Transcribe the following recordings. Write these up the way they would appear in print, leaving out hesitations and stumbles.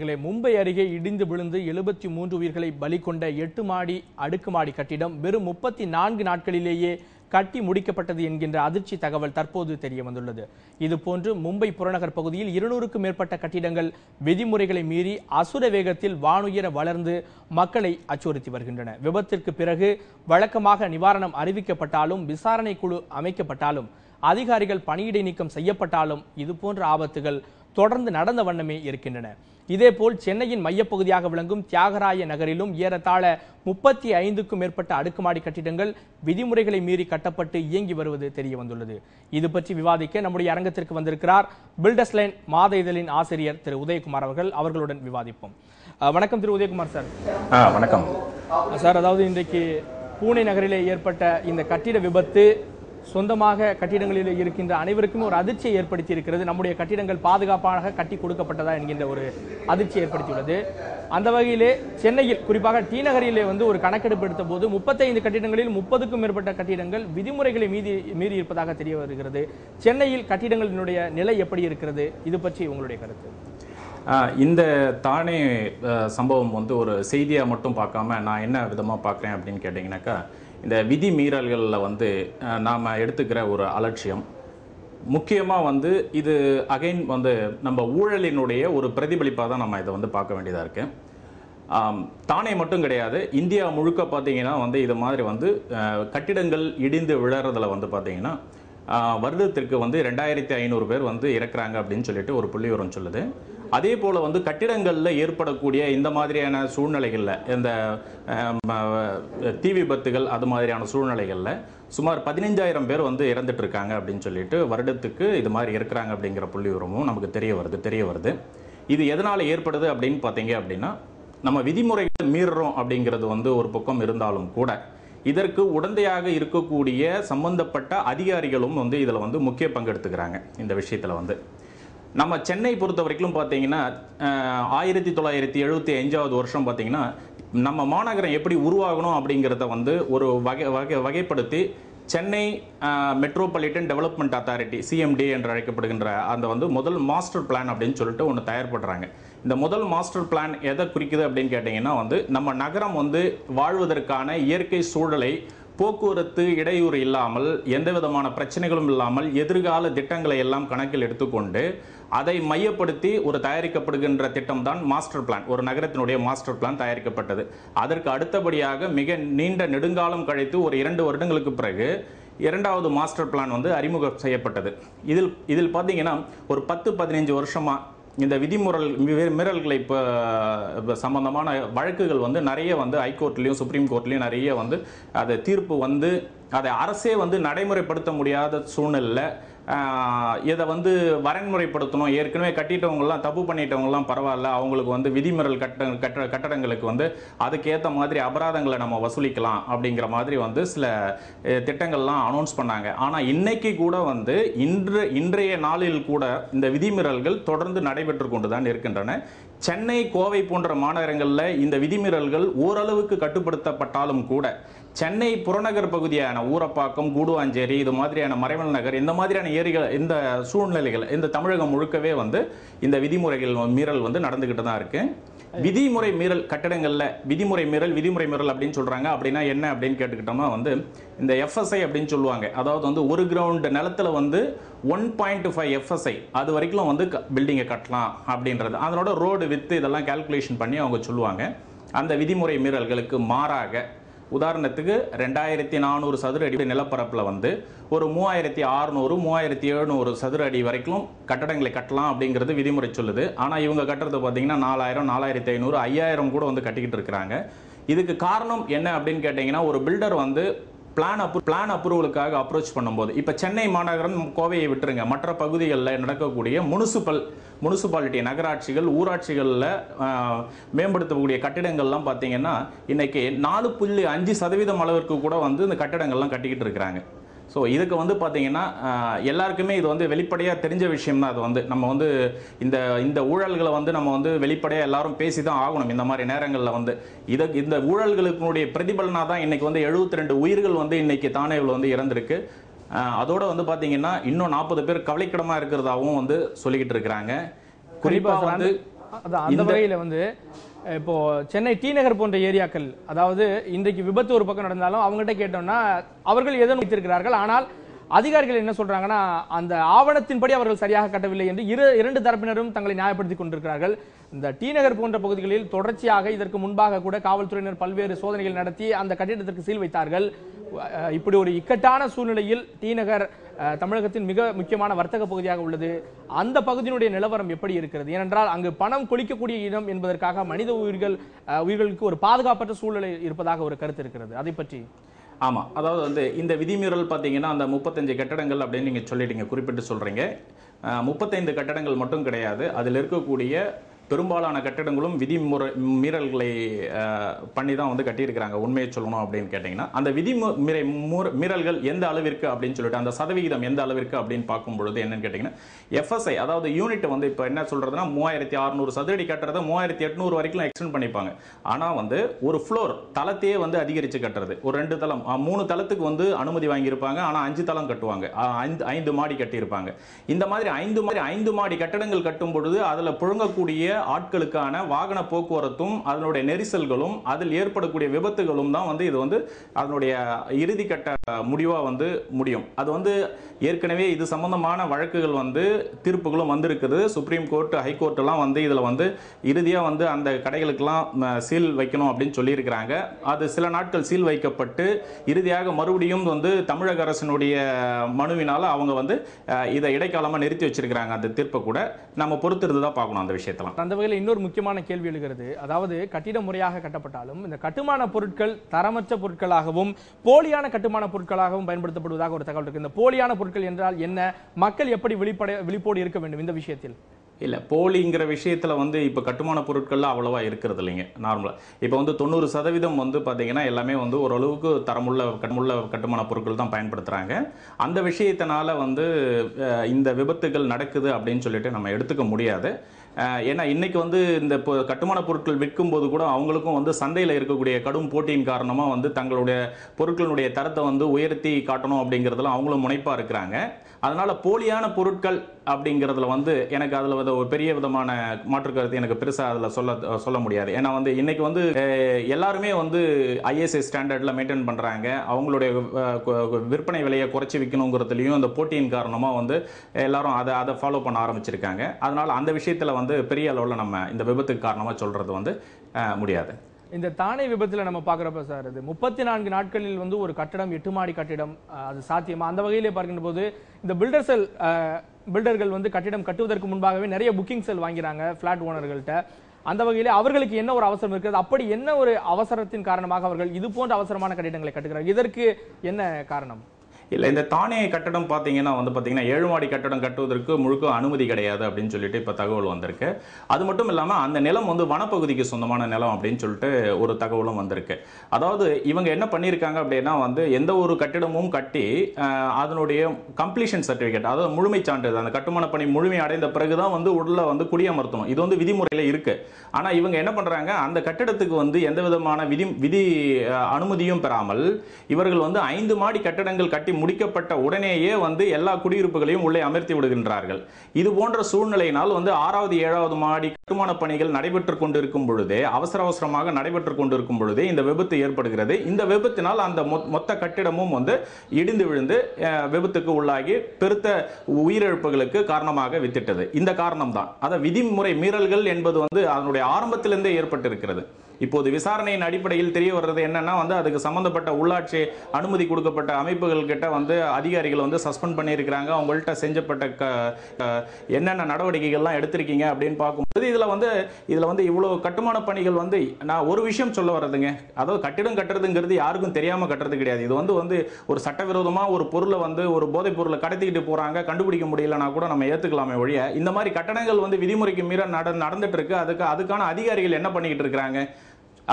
அவர்களே, மும்பை அருகே இடிந்து விழுந்து 73 உயிர்களை பலி கொண்ட 8 மாடி அடுக்குமாடி கட்டிடம் வெறும் 34 நாட்களிலேயே கட்டி முடிக்கப்பட்டது என்கின்ற அதிர்ச்சி தகவல் தற்போது தெரிய வந்துள்ளது. இதுபோன்று மும்பை புறநகர் பகுதியில் 200க்கும் மேற்பட்ட கட்டிடங்கள் விதிமுறைகளை மீறி அசுர வேகத்தில் வானுயர வளர்ந்து மக்களை அச்சுறுத்தி வருகின்றன. விபத்திற்கு பிறகு வழக்கமாக நிவாரணம் அறிவிக்கப்பட்டாலும், விசாரணை குழு அமைக்கப்பட்டாலும், அதிகாரிகள் பணியிடை நீக்கம் செய்யப்பட்டாலும் இதுபோன்ற ஆபத்துகள் தொடர்ந்து நடந்த வண்ணமே இருக்கின்றன. இதேபோல் சென்னையின் மையப்பகுதியாக விளங்கும் தியாகராய நகரிலும் ஏறத்தாழ 35க்கும் மேற்பட்ட அடுக்குமாடி கட்டிடங்கள் விதிமுறைகளை மீறி கட்டப்பட்டு இயங்கி வருவது தெரிய வந்துள்ளது. இது பற்றி விவாதிக்க நம்முடைய அரங்கத்திற்கு வந்திருக்கிறார் பில்டர்ஸ் லைன் மாத இதழின் ஆசிரியர் திரு உதயகுமார் அவர்கள். அவர்களுடன் விவாதிப்போம். வணக்கம் திரு உதயகுமார் சார். வணக்கம் சார். அதாவது இன்றைக்கு பூனே நகரிலே ஏற்பட்ட இந்த கட்டிட விபத்து சொந்தமாக கட்டிடங்களில் இருக்கின்ற அனைவருக்கும் ஒரு அதிர்ச்சியை ஏற்படுத்தி இருக்கிறது. நம்முடைய கட்டிடங்கள் பாதுகாப்பாக கட்டி கொடுக்கப்பட்டதா என்கின்ற ஒரு அதிர்ச்சியை ஏற்படுத்தியுள்ளது. அந்த வகையிலே சென்னையில் குறிப்பாக டி நகரிலே ஒரு கணக்கெடுப்பு எடுத்த போது 35 கட்டிடங்களில் 30க்கும் மேற்பட்ட கட்டிடங்கள் விதிமுறைகளை மீறி இருப்பதாக தெரிய வருகிறது. சென்னையில் கட்டிடங்களினுடைய நிலை எப்படி இருக்கிறது? இது பற்றி உங்களுடைய கருத்து? இந்த தானே சம்பவம் ஒரு செய்தியா மட்டும் பார்க்காம நான் என்ன விதமா பார்க்குறேன் அப்படின்னு கேட்டிங்கனாக்கா, இந்த விதி மீறல்களில் நாம் எடுத்துக்கிற ஒரு அலட்சியம், முக்கியமாக இது அகைன் நம்ம ஊழலினுடைய ஒரு பிரதிபலிப்பாக தான் நம்ம இதை பார்க்க வேண்டியதாக இருக்குது. தானே மட்டும் கிடையாது, இந்தியா முழுக்க பார்த்தீங்கன்னா இது மாதிரி கட்டிடங்கள் இடிந்து விழறதுல பார்த்தீங்கன்னா வருடத்திற்கு 2500 பேர் இறக்குறாங்க அப்படின்னு சொல்லிட்டு ஒரு புள்ளிவிவரம் சொல்லுது. அதே போல் கட்டிடங்களில் ஏற்படக்கூடிய இந்த மாதிரியான சூழ்நிலைகளில், இந்த தீ விபத்துகள் அது மாதிரியான சூழ்நிலைகளில் சுமார் 15,000 பேர் இறந்துட்டு இருக்காங்க அப்படின்னு சொல்லிட்டு வருடத்துக்கு இது மாதிரி இருக்கிறாங்க அப்படிங்கிற புள்ளிவிவரமும் நமக்கு தெரிய வருது. இது எதனால் ஏற்படுது அப்படின்னு பார்த்தீங்க அப்படின்னா, நம்ம விதிமுறைகள் மீறுறோம் அப்படிங்கிறது ஒரு பக்கம் இருந்தாலும் கூட இதற்கு உடந்தையாக இருக்கக்கூடிய சம்பந்தப்பட்ட அதிகாரிகளும் இதில் முக்கிய பங்கு எடுத்துக்கிறாங்க. இந்த விஷயத்தில் நம்ம சென்னை பொறுத்த வரைக்கும் பார்த்தீங்கன்னா 1975வது வருஷம் பார்த்தீங்கன்னா நம்ம மாநகரம் எப்படி உருவாகணும் அப்படிங்கிறத ஒரு வகைப்படுத்தி Chennai metropolitan development authority CMD என்று அழைக்கப்படுகின்ற அந்த முதல் மாஸ்டர் பிளான் அப்படின்னு சொல்லிட்டு ஒன்று தயார்படுறாங்க. இந்த முதல் மாஸ்டர் பிளான் எதை குறிக்குது அப்படின்னு கேட்டிங்கன்னா நம்ம நகரம் வாழ்வதற்கான இயற்கை சூழலை, போக்குவரத்து இடையூறு இல்லாமல், எந்த விதமான பிரச்சனைகளும் இல்லாமல் எதிர்கால திட்டங்களை எல்லாம் கணக்கில் எடுத்துக்கொண்டு அதை மையப்படுத்தி ஒரு தயாரிக்கப்படுகின்ற திட்டம் தான் மாஸ்டர் பிளான். ஒரு நகரத்தினுடைய மாஸ்டர் பிளான் தயாரிக்கப்பட்டது. அதற்கு அடுத்தபடியாக மிக நீண்ட நெடுங்காலம் கழித்து ஒரு 2 வருடங்களுக்கு பிறகு இரண்டாவது மாஸ்டர் பிளான் அறிமுகம் செய்யப்பட்டது. இதில் பார்த்தீங்கன்னா ஒரு 10-15 வருஷமா இந்த மீறல்களை சம்பந்தமான வழக்குகள் நிறைய ஹைகோர்ட்லையும் சுப்ரீம் கோர்ட்லையும் நிறைய அது தீர்ப்பு அதை அரசே நடைமுறைப்படுத்த முடியாத சூழ்நிலையில் இதை வரன்முறைப்படுத்தணும். ஏற்கனவே கட்டிட்டவங்கலாம், தப்பு பண்ணிட்டவங்கலாம் பரவாயில்ல, அவங்களுக்கு விதிமீறல் கட்டடங்களுக்கு அதுக்கேற்ற மாதிரி அபராதங்களை நம்ம வசூலிக்கலாம் அப்படிங்கிற மாதிரி சில திட்டங்கள்லாம் அனௌன்ஸ் பண்ணாங்க. ஆனால் இன்னைக்கு கூட இன்றைய நாளில் கூட இந்த விதிமீறல்கள் தொடர்ந்து நடைபெற்று கொண்டு தான் இருக்கின்றன. சென்னை, கோவை போன்ற மாநகரங்களில் இந்த விதிமீறல்கள் ஓரளவுக்கு கட்டுப்படுத்தப்பட்டாலும் கூட சென்னை புறநகர் பகுதியான ஊரப்பாக்கம், கூடுவாஞ்சேரி, இது மாதிரியான மறைமல் நகர், இந்த மாதிரியான ஏரிகள், இந்த சூழ்நிலைகள் இந்த தமிழகம் முழுக்கவே இந்த விதிமுறைகள் மீறல் நடந்துகிட்டு தான் இருக்கு. விதிமுறை மீறல் கட்டடங்கள்ல விதிமுறை மீறல் அப்படின்னு சொல்றாங்க. அப்படின்னா என்ன அப்படின்னு கேட்டுக்கிட்டோம்னா இந்த FSI அப்படின்னு சொல்லுவாங்க. அதாவது ஒரு கிரவுண்ட் நிலத்துல 1.5 FSI அது வரைக்கும் பில்டிங்கை கட்டலாம் அப்படின்றது, அதனோட ரோடு வித்து இதெல்லாம் கால்குலேஷன் பண்ணி அவங்க சொல்லுவாங்க. அந்த விதிமுறை மீறல்களுக்கு மாறாக உதாரணத்துக்கு 2400 சதுர அடி நிலப்பரப்பில் ஒரு 3600 3700 சதுர அடி வரைக்கும் கட்டடங்களை கட்டலாம் அப்படிங்கிறது விதிமுறை சொல்லுது. ஆனால் இவங்க கட்டுறது பார்த்தீங்கன்னா 4000 4500 5000 கூட கட்டிக்கிட்டு இருக்கிறாங்க. இதுக்கு காரணம் என்ன அப்படின்னு கேட்டிங்கன்னா, ஒரு பில்டர் பிளான் அப்ரூவலுக்காக அப்ரோச் பண்ணும்போது, இப்போ சென்னை மாநகரம், கோவையை விட்டுருங்க, மற்ற பகுதிகளில் நடக்கக்கூடிய முனிசிபாலிட்டி நகராட்சிகள், ஊராட்சிகளில் மேம்படுத்தக்கூடிய கட்டிடங்கள்லாம் பார்த்தீங்கன்னா இன்னைக்கு 4.5% அளவிற்கு கூட இந்த கட்டிடங்கள்லாம் கட்டிக்கிட்டு இருக்கிறாங்க. ஸோ இதுக்கு பார்த்தீங்கன்னா எல்லாருக்குமே இது வெளிப்படையாக தெரிஞ்ச விஷயம் தான். அது நம்ம இந்த ஊழல்களை நம்ம வெளிப்படையாக எல்லாரும் பேசி தான் ஆகணும். இந்த மாதிரி நேரங்களில் இந்த ஊழல்களுக்குடைய பிரதிபலனாக தான் இன்னைக்கு 72 உயிர்கள் இன்னைக்கு தானேவில் இறந்திருக்கு. அதோட பார்த்தீங்கன்னா இன்னும் 40 பேர் கவலைக்கிடமாக இருக்கிறதாகவும் சொல்லிக்கிட்டு இருக்கிறாங்க. குறிப்பாக அந்த வகையில வந்து இப்போ சென்னை டி நகர் போன்ற ஏரியாக்கள், அதாவது இன்றைக்கு விபத்து ஒரு பக்கம் நடந்தாலும் அவங்ககிட்ட கேட்டோம்னா அவர்கள் ஏதோ வைத்திருக்கிறார்கள், ஆனால் அதிகாரிகள் என்ன சொல்றாங்கன்னா அந்த ஆவணத்தின்படி அவர்கள் சரியாக கட்டவில்லை என்று இரண்டு தரப்பினரும் தங்களை நியாயப்படுத்திக் கொண்டிருக்கிறார்கள். இந்த டி நகர் போன்ற பகுதிகளில் தொடர்ச்சியாக இதற்கு முன்பாக கூட காவல்துறையினர் பல்வேறு சோதனைகள் நடத்தி அந்த கட்டிடத்திற்கு சீல் வைத்தார்கள். இப்படி ஒரு இக்கட்டான சூழ்நிலையில் டி நகர் தமிழகத்தின் மிக முக்கியமான வர்த்தக பகுதியாக உள்ளது. அந்த பகுதியினுடைய நிலவரம் எப்படி இருக்கிறது? ஏனென்றால் அங்கு பணம் கொளிக்கக்கூடிய இடம் என்பதற்காக மனித உயிர்களுக்கு ஒரு பாதுகாப்பற்ற சூழ்நிலை இருப்பதாக ஒரு கருத்து இருக்கிறது. அதை பற்றி ஆமா, அதாவது வந்து இந்த விதிமீறல் பார்த்தீங்கன்னா அந்த 35 கட்டடங்கள் அப்படின்னு நீங்க சொல்லிட்டீங்க, குறிப்பிட்டு சொல்றீங்க. 35 கட்டடங்கள் மட்டும் கிடையாது, அதில் இருக்கக்கூடிய பெரும்பாலான கட்டடங்களும் மீறல்களை பண்ணி தான் வந்து கட்டியிருக்கிறாங்க. உண்மையை சொல்லணும் அப்படின்னு கேட்டிங்கன்னா அந்த மீறல்கள் எந்த அளவிற்கு அப்படின்னு சொல்லிட்டு அந்த சதவிகிதம் எந்த அளவிற்கு அப்படின்னு பார்க்கும் பொழுது என்னன்னு கேட்டிங்கன்னா எஃப்எஸ்ஐ, அதாவது யூனிட் வந்து இப்போ என்ன சொல்றதுன்னா 3600 சதுரடி கட்டுறதை 3800 வரைக்கும் எக்ஸ்டெண்ட் பண்ணிப்பாங்க. ஆனால் வந்து ஒரு ஃப்ளோர் தளத்தையே வந்து அதிகரித்து கட்டுறது, ஒரு 2 தளம் 3 தளத்துக்கு வந்து அனுமதி வாங்கியிருப்பாங்க, ஆனால் 5 தளம் கட்டுவாங்க, 5 மாடி கட்டியிருப்பாங்க. இந்த மாதிரி 5 மாடி கட்டடங்கள் கட்டும் பொழுது அதில் புழங்கக்கூடிய ஆட்களுக்கான வாகன போக்குவரத்தும் அதனுடைய நெரிசல்களும் அதில் ஏற்படக்கூடிய விபத்துகளும் தான் வந்து இது வந்து அதனுடைய இறுதிக்கட்ட முடிவா வந்து முடியும். அது வந்து ஏற்கனவே இது சம்பந்தமான வழக்குகள் வந்து தீர்ப்புகளும் வந்திருக்குது. சுப்ரீம் கோர்ட், ஹைகோர்ட் எல்லாம் வந்து இதுல வந்து இறுதியா வந்து அந்த கடைகளுக்கெல்லாம் சீல் வைக்கணும் அப்படின்னு சொல்லியிருக்கிறாங்க. அது சில நாட்கள் சீல் வைக்கப்பட்டு இறுதியாக மறுபடியும் வந்து தமிழக அரசினுடைய மனுவினால அவங்க வந்து இதை இடைக்காலமா நிறுத்தி வச்சிருக்கிறாங்க. அந்த தீர்ப்பை கூட நம்ம பொறுத்திருந்து தான் பார்க்கணும் அந்த விஷயத்தெல்லாம். அந்த வகையில் இன்னொரு முக்கியமான கேள்வி எழுகிறது. அதாவது கட்டிடம் முறையாக கட்டப்பட்டாலும் இந்த கட்டுமான பொருட்கள் தரமற்ற பொருட்களாகவும் போலியான கட்டுமான பொருட்களாகவும் பயன்படுத்தப்படுவதாக ஒரு தகவல் இருக்கு. இந்த போலியான பொருட்கள் என்றால் என்ன? மக்கள் எப்படி விழிப்போடு இருக்க வேண்டும் இந்த விஷயத்தில்? இல்ல, போலிங்கிற விஷயத்துல வந்து இப்ப கட்டுமான பொருட்கள்ல அவ்வளவா இருக்கிறது இல்லைங்க. நார்மலா இப்ப வந்து 90% வந்து பாத்தீங்கன்னா எல்லாமே வந்து ஓரளவுக்கு தரமுள்ள கட்டுமான பொருட்கள் தான் பயன்படுத்துறாங்க. அந்த விஷயத்தினால வந்து இந்த விபத்துகள் நடக்குது அப்படின்னு சொல்லிட்டு நம்ம எடுத்துக்க முடியாது. ஏன்னா இன்னைக்கு வந்து இந்த கட்டுமான பொருட்கள் விற்கும் போது கூட அவங்களுக்கும் வந்து சந்தையில் இருக்கக்கூடிய கடும் போட்டியின் காரணமா வந்து தங்களுடைய பொருட்களுடைய தரத்தை வந்து உயர்த்தி காட்டணும் அப்படிங்கிறதுல அவங்களும் முனைப்பா இருக்கிறாங்க. அதனால போலியான பொருட்கள் அப்படிங்கிறதுல வந்து எனக்கு அதுல வந்து ஒரு பெரிய விதமான மாற்று கருத்து எனக்கு பெருசா அதுல சொல்ல முடியாது. ஏன்னா வந்து இன்னைக்கு வந்து எல்லாருமே வந்து ஐஎஸ்ஐ ஸ்டாண்டர்ட்ல மெயின்டைன் பண்றாங்க. அவங்களுடைய விற்பனை விலையை குறைச்சி விற்கணுங்கிறதுலையும் அந்த போட்டியின் காரணமா வந்து எல்லாரும் அதை ஃபாலோ பண்ண ஆரம்பிச்சிருக்காங்க. அதனால அந்த விஷயத்துல வந்து பெரிய அளவில் நம்ம இந்த விபத்துக்கு காரணமா சொல்றது வந்து முடியாது. இந்த தானே விபத்துல நம்ம பாக்குறப்ப சார், இது 34 நாட்களில் வந்து ஒரு கட்டடம் 8 மாடி கட்டிடம் அது சாத்தியமா? அந்த வகையிலே பார்க்கின்ற போது இந்த பில்டர்கள் வந்து கட்டிடம் கட்டுவதற்கு முன்பாகவே நிறைய புக்கிங் செல் வாங்கிறாங்க பிளாட் ஓனர்கள்ட்ட. அந்த வகையிலே அவர்களுக்கு என்ன ஒரு அவசரம் இருக்கிறது? அப்படி என்ன ஒரு அவசரத்தின் காரணமாக அவர்கள் இது போன்ற அவசரமான கட்டிடங்களை கட்டுகிறார்கள்? இதற்கு என்ன காரணம்? இல்லை, இந்த தானே கட்டடம் பார்த்தீங்கன்னா 7 மாடி கட்டடம் கட்டுவதற்கு முழுக்க அனுமதி கிடையாது அப்படின்னு சொல்லிட்டு இப்போ தகவல் வந்திருக்கு. அது மட்டும் இல்லாமல் அந்த நிலம் வந்து வனப்பகுதிக்கு சொந்தமான நிலம் அப்படின்னு சொல்லிட்டு ஒரு தகவலும் வந்திருக்கு. அதாவது இவங்க என்ன பண்ணியிருக்காங்க அப்படின்னா வந்து எந்த ஒரு கட்டிடமும் கட்டி அதனுடைய கம்ப்ளீஷன் சர்டிஃபிகேட், அதாவது முழுமை சான்றிதழ், அந்த கட்டுமான பணி முழுமை அடைந்த பிறகுதான் வந்து உள்ள வந்து குடியமர்த்தணும். இது வந்து விதிமுறையில் இருக்கு. ஆனால் இவங்க என்ன பண்றாங்க, அந்த கட்டிடத்துக்கு வந்து எந்த விதமான விதி அனுமதியும் பெறாமல் இவர்கள் வந்து 5 மாடி கட்டிடங்கள் கட்டி முடிக்கப்பட்ட உடனேயே வந்து எல்லா குடியிருப்புகளையும் உள்ளே அமர்த்தி விடுகின்றார்கள். இது போன்ற சூழ்நிலையினால் வந்து 6வது 7வது மாடி கட்டுமான பணிகள் நடைபெற்றுக் கொண்டிருக்கும் பொழுதே, அவசரமாக நடைபெற்றுக் கொண்டிருக்கும் பொழுதே இந்த விபத்து ஏற்படுகிறது. இந்த விபத்தினால் அந்த மொத்த கட்டிடமும் வந்து இடிந்து விழுந்து விபத்துக்கு உள்ளாகி பெருத்த உயிரிழப்புகளுக்கு காரணமாக வித்திட்டது. இந்த காரணம் தான். அத விதிமுறை மீறல்கள் என்பது வந்து அதனுடைய ஆரம்பத்திலிருந்தே ஏற்பட்டிருக்கிறது. இப்போது விசாரணையின் அடிப்படையில் தெரிய வர்றது என்னன்னா வந்து அதுக்கு சம்பந்தப்பட்ட உள்ளாட்சி அனுமதி கொடுக்கப்பட்ட அமைப்புகள் கிட்ட வந்து அதிகாரிகள் வந்து சஸ்பெண்ட் பண்ணியிருக்கிறாங்க. அவங்கள்ட்ட செஞ்சப்பட்ட என்னென்ன நடவடிக்கைகள்லாம் எடுத்திருக்கீங்க அப்படின்னு பார்க்கும்போது இதுல வந்து இவ்வளவு கட்டுமான பணிகள் வந்து நான் ஒரு விஷயம் சொல்ல வர்றதுங்க. அதாவது கட்டிடம் கட்டுறதுங்கிறது யாருக்கும் தெரியாம கட்டுறது கிடையாது. இது வந்து ஒரு சட்டவிரோதமா ஒரு பொருளை வந்து ஒரு போதைப் பொருளை கடத்திக்கிட்டு போறாங்க, கண்டுபிடிக்க முடியலன்னா கூட நம்ம ஏத்துக்கலாமே ஒழிய இந்த மாதிரி கட்டடங்கள் வந்து விதிமுறைக்கு மீற நடந்துட்டு இருக்கு. அதுக்கான அதிகாரிகள் என்ன பண்ணிக்கிட்டு இருக்கிறாங்க?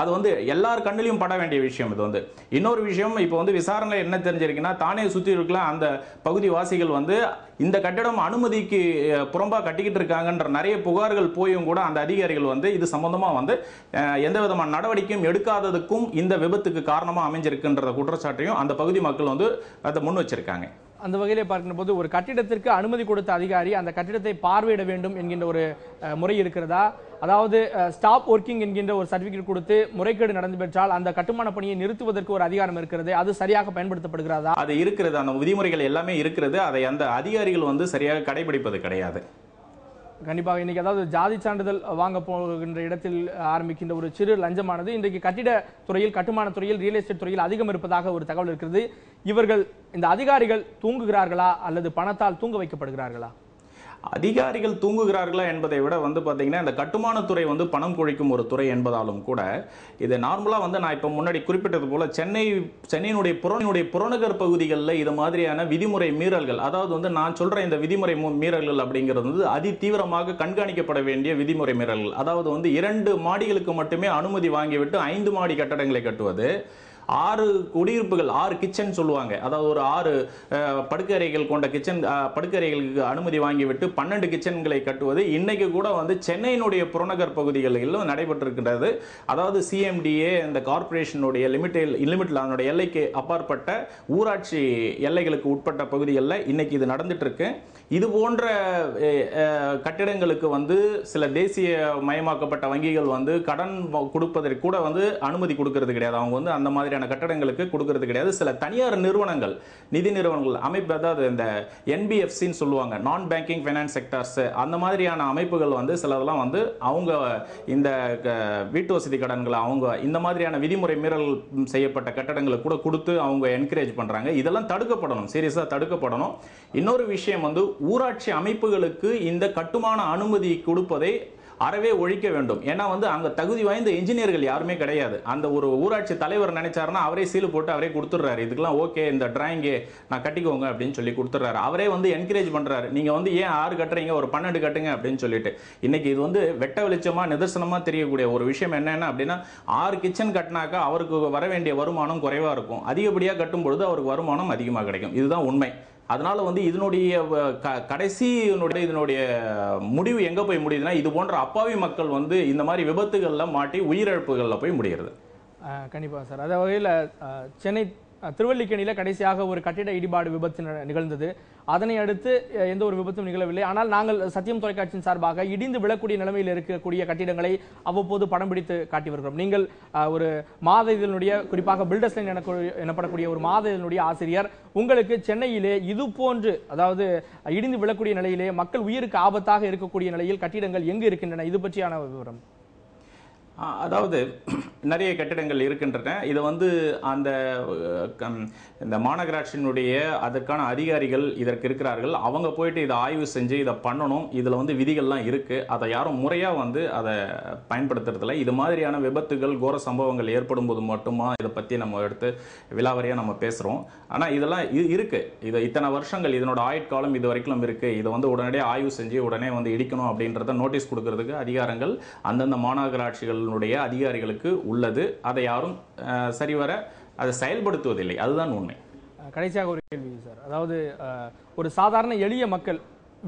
அது வந்து எல்லார் கண்ணிலையும் பட வேண்டிய விஷயம். இது வந்து இன்னொரு விஷயம். இப்போ வந்து விசாரணை என்ன தெரிஞ்சிருக்குன்னா, தானே சுற்றி இருக்கலாம் அந்த பகுதி வாசிகள் வந்து இந்த கட்டடம் அனுமதிக்கு புறம்பா கட்டிக்கிட்டு இருக்காங்கன்ற நிறைய புகார்கள் போயும் கூட அந்த அதிகாரிகள் வந்து இது சம்பந்தமா வந்து எந்த விதமான நடவடிக்கையும் எடுக்காததுக்கும் இந்த விபத்துக்கு காரணமா அமைஞ்சிருக்குன்ற குற்றச்சாட்டையும் அந்த பகுதி மக்கள் வந்து அதை முன் வச்சிருக்காங்க. அந்த வகையிலே பார்க்கின்ற போது ஒரு கட்டிடத்திற்கு அனுமதி கொடுத்த அதிகாரி அந்த கட்டிடத்தை பார்வையிட வேண்டும் என்கின்ற ஒரு முறை இருக்கிறதா? அதாவது ஸ்டாப் ஒர்க்கிங் என்கின்ற ஒரு சர்டிபிகேட் கொடுத்து முறைகேடு நடந்து பெற்றால் அந்த கட்டுமான பணியை நிறுத்துவதற்கு ஒரு அதிகாரம் இருக்கிறது, அது சரியாக பயன்படுத்தப்படுகிறதா? அது இருக்கிறது, அந்த விதிமுறைகள் எல்லாமே இருக்கிறது. அதை அந்த அதிகாரிகள் வந்து சரியாக கடைபிடிப்பது கிடையாது. கண்டிப்பாக இன்னைக்கு அதாவது ஜாதி சான்றிதழ் வாங்க போகின்ற இடத்தில் ஆரம்பிக்கின்ற ஒரு சிறு லஞ்சமானது இன்றைக்கு கட்டிட துறையில், கட்டுமான துறையில், ரியல் எஸ்டேட் துறையில் அதிகம் இருப்பதாக ஒரு தகவல் இருக்கிறது. இவர்கள், இந்த அதிகாரிகள் தூங்குகிறார்களா அல்லது பணத்தால் தூங்க வைக்கப்படுகிறார்களா? அதிகாரிகள் தூங்குகிறார்களா என்பதை விட வந்து பார்த்தீங்கன்னா இந்த கட்டுமானத்துறை வந்து பணம் கொழிக்கும் ஒரு துறை என்பதாலும் கூட இது நார்மலாக வந்து நான் இப்போ முன்னாடி குறிப்பிட்டது போல சென்னையினுடைய புறநகர் பகுதிகளில் இது மாதிரியான விதிமுறை மீறல்கள், அதாவது வந்து நான் சொல்ற இந்த விதிமுறை மீறல்கள் அப்படிங்கிறது வந்து அதி தீவிரமாக கண்காணிக்கப்பட வேண்டிய விதிமுறை மீறல்கள். அதாவது வந்து 2 மாடிகளுக்கு மட்டுமே அனுமதி வாங்கிவிட்டு 5 மாடி கட்டடங்களை கட்டுவது, 6 குடியிருப்புகள், 6 கிச்சன் சொல்லுவாங்க, அதாவது ஒரு 6 படுக்கறைகள் கொண்ட கிச்சன், படுக்கறைகளுக்கு அனுமதி வாங்கிவிட்டு 12 கிச்சன்களை கட்டுவது இன்னைக்கு கூட வந்து சென்னையினுடைய புறநகர் பகுதிகளில் நடைபெற்றிருக்கின்றது. அதாவது சிஎம்டிஏ இந்த கார்பரேஷனுடைய லிமிட்ல அதனுடைய எல்லைக்கு அப்பாற்பட்ட ஊராட்சி எல்லைகளுக்கு உட்பட்ட பகுதிகளில் இன்னைக்கு இது நடந்துட்டு இருக்கு. இது போன்ற கட்டிடங்களுக்கு வந்து சில தேசிய மயமாக்கப்பட்ட வங்கிகள் வந்து கடன் கொடுப்பதற்கு கூட வந்து அனுமதி கொடுக்கிறது கிடையாது. அவங்க வந்து அந்த மாதிரியான கட்டடங்களுக்கு கொடுக்கிறது கிடையாது. சில தனியார் நிறுவனங்கள், நிதி நிறுவனங்கள் அமைப்பு, அதாவது இந்த என்பிஎஃப்சின்னு சொல்லுவாங்க, நான் பேங்கிங் ஃபைனான்ஸ் செக்டர்ஸ், அந்த மாதிரியான அமைப்புகள் வந்து சிலதெல்லாம் வந்து அவங்க இந்த வீட்டு வசதி கடன்களை அவங்க இந்த மாதிரியான விதிமுறை மீறல் செய்யப்பட்ட கட்டடங்களை கூட கொடுத்து அவங்க என்கரேஜ் பண்றாங்க. இதெல்லாம் தடுக்கப்படணும், சீரியஸா தடுக்கப்படணும். இன்னொரு விஷயம் வந்து ஊராட்சி அமைப்புகளுக்கு இந்த கட்டுமான அனுமதி கொடுப்பதை அறவே ஒழிக்க வேண்டும். ஏன்னா வந்து அங்க தகுதி வாய்ந்த இன்ஜினியர்கள் யாருமே கிடையாது. அந்த ஒரு ஊராட்சி தலைவர் நினைச்சாருன்னா அவரே சீல் போட்டு அவரே கொடுத்துறாரு, இதுக்கெல்லாம் ஓகே, இந்த டிராயிங்கே நான் கட்டிக்கோங்க அப்படின்னு சொல்லி கொடுத்துறாரு. அவரே வந்து என்கரேஜ் பண்றாரு, நீங்க வந்து ஏன் 6 கட்டுறீங்க, ஒரு 12 கட்டுங்க அப்படின்னு சொல்லிட்டு. இன்னைக்கு இது வந்து வெட்ட வெளிச்சமா நிதர்சனமா தெரியக்கூடிய ஒரு விஷயம் என்னன்னா அப்படின்னா 6 கிச்சன் கட்டினாக்கா அவருக்கு வர வேண்டிய வருமானம் குறைவா இருக்கும், அதிகப்படியா கட்டும் பொழுது அவருக்கு வருமானம் அதிகமாக கிடைக்கும். இதுதான் உண்மை. அதனால வந்து இதனுடைய கடைசி இதனுடைய முடிவு எங்க போய் முடியுதுன்னா இது போன்ற அப்பாவி மக்கள் வந்து இந்த மாதிரி விபத்துகள்ல மாட்டி உயிரிழப்புகள்ல போய் முடிகிறது. கண்டிப்பா சார். அந்த வகையில் சென்னை திருவல்லிக்கேணியில் கடைசியாக ஒரு கட்டிட இடிபாடு விபத்து நிகழ்ந்தது. அதனை அடுத்து எந்த ஒரு விபத்தும் நிகழவில்லை. ஆனால் நாங்கள் சத்தியம் தொலைக்காட்சியின் சார்பாக இடிந்து விழக்கூடிய நிலைமையில் இருக்கக்கூடிய கட்டிடங்களை அவ்வப்போது படம் பிடித்து காட்டி வருகிறோம். நீங்கள் ஒரு மாத இதனுடைய, குறிப்பாக பில்டர்ஸ் லைன் எனப்படக்கூடிய ஒரு மாத இதனுடைய ஆசிரியர், உங்களுக்கு சென்னையிலே இது போன்று, அதாவது இடிந்து விழக்கூடிய நிலையிலே மக்கள் உயிருக்கு ஆபத்தாக இருக்கக்கூடிய நிலையில் கட்டிடங்கள் எங்கு இருக்கின்றன, இது பற்றியான விவரம்? அதாவது நிறைய கட்டிடங்கள் இருக்கின்றன. இதை வந்து இந்த மாநகராட்சியினுடைய அதற்கான அதிகாரிகள் இதற்கு இருக்கிறார்கள். அவங்க போயிட்டு இதை ஆய்வு செஞ்சு இதை பண்ணணும். இதில் வந்து விதிகள்லாம் இருக்கு, அதை யாரும் முறையாக வந்து அதை பயன்படுத்துறதில்ல. இது மாதிரியான விபத்துகள், கோர சம்பவங்கள் ஏற்படும் போது மட்டுமா இதை பற்றி நம்ம எடுத்து விலாவரியாக நம்ம பேசுகிறோம். ஆனால் இதெல்லாம் இருக்கு, இது இத்தனை வருஷங்கள் இதனோட ஆயுட்காலம் இது வரைக்கும் இருக்கு. இதை வந்து உடனடியாக ஆய்வு செஞ்சு உடனே வந்து இடிக்கணும் அப்படின்றத நோட்டீஸ் கொடுக்கறதுக்கு அதிகாரங்கள் அந்தந்த மாநகராட்சிகள் அதிகாரிகளுக்கு உள்ளது. அதை யாரும் சரிவர அதை செயல்படுத்துவதில்லை, அதுதான் உண்மை. கடைசியாக ஒரு கேள்வி சார். அதாவது ஒரு சாதாரண எளிய மக்கள்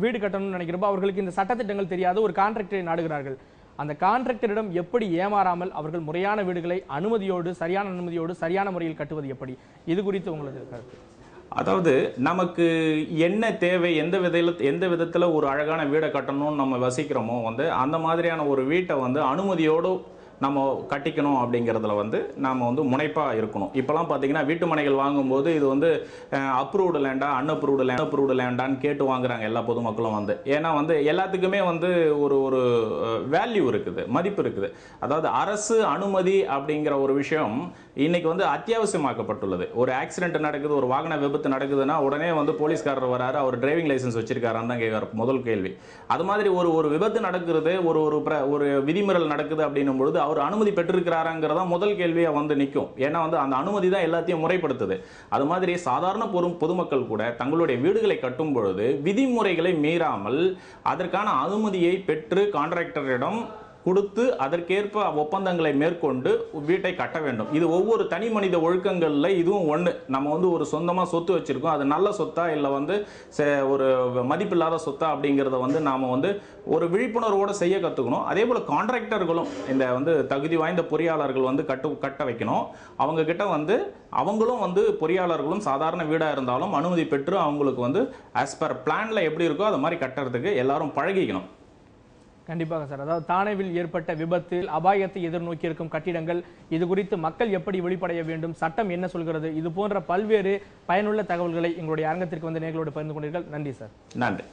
வீடு கட்டணும்னு நினைக்கிறப்ப அவர்களுக்கு இந்த சட்டத்திட்டங்கள் தெரியாது, ஒரு கான்ட்ராக்டரை நாடுகிறார்கள். அந்த கான்ட்ராக்டரிடம் எப்படி ஏமாறாமல் அவர்கள் முறையான வீடுகளை அனுமதியோடு, சரியான அனுமதியோடு, சரியான முறையில் கட்டுவது எப்படி, இது குறித்து உங்களது கருத்து? அதாவது நமக்கு என்ன தேவை, எந்த விதத்தில் ஒரு அழகான வீடை கட்டணும்னு நம்ம வசிக்கிறோமோ வந்து அந்த மாதிரியான ஒரு வீட்டை வந்து அனுமதியோடு நம்ம கட்டிக்கணும் அப்படிங்கிறதுல வந்து நாம் வந்து முனைப்பாக இருக்கணும். இப்போலாம் பார்த்தீங்கன்னா வீட்டு மனைகள் வாங்கும்போது இது வந்து அப்ரூவ்டு லேண்டா, அன்அப்ரூவ்டு லேண்டான்னு கேட்டு வாங்குறாங்க எல்லா பொதுமக்களும் வந்து. ஏன்னா வந்து எல்லாத்துக்குமே வந்து ஒரு வேல்யூ இருக்குது, மதிப்பு இருக்குது. அதாவது அரசு அனுமதி அப்படிங்கிற ஒரு விஷயம் இன்னைக்கு வந்து அத்தியாவசியமாக்கப்பட்டுள்ளது. ஒரு ஆக்சிடென்ட் நடக்குது, ஒரு வாகன விபத்து நடக்குதுன்னா உடனே வந்து போலீஸ்காரர் வராரு, அவர் டிரைவிங் லைசன்ஸ் வச்சிருக்காரான்னு தான் கேட்குற முதல் கேள்வி. அது மாதிரி ஒரு விபத்து நடக்கிறது, ஒரு விதிமுறைகள் நடக்குது அப்படின்னும் பொழுது அவர் அனுமதி பெற்றிருக்கிறாராங்கிறதா முதல் கேள்வியா வந்து நிற்கும். ஏன்னா வந்து அந்த அனுமதி தான் எல்லாத்தையும் முறைப்படுத்துது. அது மாதிரி சாதாரண பொதுமக்கள் கூட தங்களுடைய வீடுகளை கட்டும் பொழுது விதிமுறைகளை மீறாமல் அதற்கான அனுமதியை பெற்று கான்ட்ராக்டரிடம் கொடுத்து அதற்கேற்ப ஒப்பந்தங்களை மேற்கொண்டு வீட்டை கட்ட வேண்டும். இது ஒவ்வொரு தனி மனித ஒழுக்கங்கள்ல இதுவும் ஒண்ணு. நம்ம வந்து ஒரு சொந்தமா சொத்து வச்சிருக்கோம், அது நல்ல சொத்தா இல்ல வந்து ஒரு மதிப்பில்லாத சொத்தா அப்படிங்கறத வந்து நாம வந்து ஒரு விழிப்புணர்வோட செய்ய கத்துக்கணும். அதே போல கான்ட்ராக்டர்களும் இந்த வந்து தகுதி வாய்ந்த பொறியாளர்கள் வந்து கட்ட வைக்கணும். அவங்க கிட்ட வந்து அவங்களும் வந்து பொறியாளர்களும் சாதாரண வீடா இருந்தாலும் அனுமதி பெற்று அவங்களுக்கு வந்து as per பிளான்ல எப்படி இருக்கோ அது மாதிரி கட்டுறதுக்கு எல்லாரும் பழகிக்கணும். கண்டிப்பாக சார். அதாவது தானேவில் ஏற்பட்ட விபத்தில் அபாயத்தை எதிர்நோக்கி இருக்கும் கட்டிடங்கள், இது குறித்து மக்கள் எப்படி வெளிப்படைய வேண்டும், சட்டம் என்ன சொல்கிறது, இது போன்ற பல்வேறு பயனுள்ள தகவல்களை எங்களுடைய அரங்கத்திற்கு வந்து நேர்களோடு பகிர்ந்து கொண்டீர்கள். நன்றி சார். நன்றி.